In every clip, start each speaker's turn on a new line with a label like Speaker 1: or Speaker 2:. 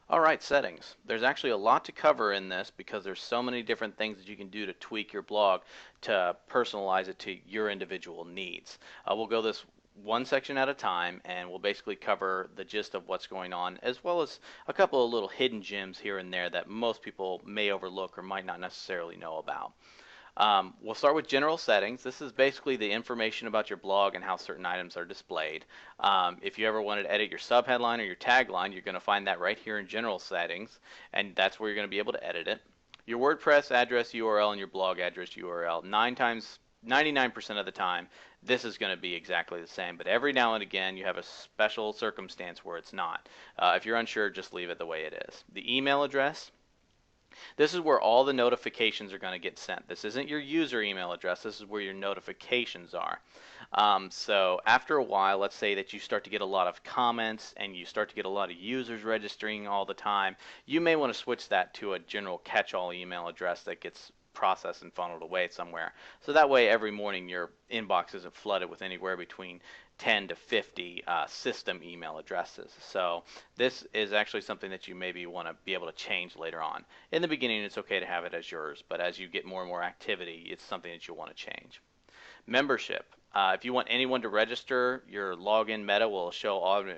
Speaker 1: All right, settings. There's actually a lot to cover in this because there's so many different things that you can do to tweak your blog to personalize it to your individual needs. We'll go this one section at a time and we'll basically cover the gist of what's going on as well as a couple of little hidden gems here and there that most people may overlook or might not necessarily know about. We'll start with general settings. This is basically the information about your blog and how certain items are displayed. If you ever wanted to edit your subheadline or your tagline, you're going to find that right here in general settings, and that's where you're going to be able to edit it. Your WordPress address URL and your blog address URL, 99% of the time, this is going to be exactly the same, but every now and again you have a special circumstance where it's not. If you're unsure, just leave it the way it is. The email address, this is where all the notifications are going to get sent. This isn't your user email address. This is where your notifications are. So after a while, let's say that you start to get a lot of comments and you start to get a lot of users registering all the time, you may want to switch that to a general catch-all email address that gets processed and funneled away somewhere. So that way every morning your inbox isn't flooded with anywhere between 10 to 50 system email addresses. So this is actually something that you maybe want to be able to change later on. In the beginning, it's okay to have it as yours, but as you get more and more activity, it's something that you'll want to change. Membership. If you want anyone to register, your login meta will show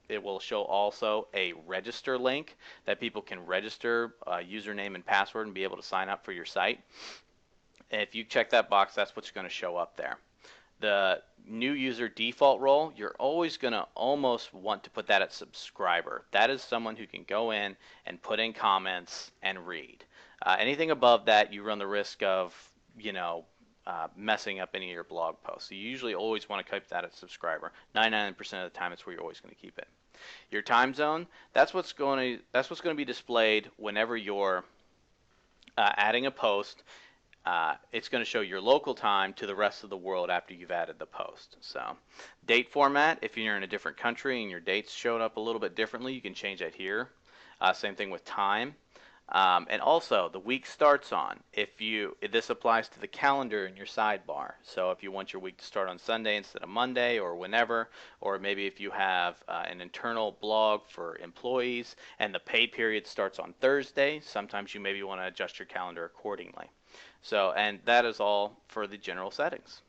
Speaker 1: it will show also a register link that people can register username and password and be able to sign up for your site. And if you check that box, that's what's going to show up there. The new user default role, you're always going to almost want to put that at subscriber. That is someone who can go in and put in comments and read. Anything above that, you run the risk of, messing up any of your blog posts. So you usually always want to keep that at subscriber. 99% of the time, it's where you're always going to keep it. Your time zone, that's what's going to be displayed whenever you're adding a post. It's going to show your local time to the rest of the world after you've added the post. So date format, if you're in a different country and your dates showed up a little bit differently, you can change that here. Same thing with time. And also the week starts on. This applies to the calendar in your sidebar. So if you want your week to start on Sunday instead of Monday or whenever, or maybe if you have an internal blog for employees and the pay period starts on Thursday, sometimes you maybe want to adjust your calendar accordingly. So, and that is all for the general settings.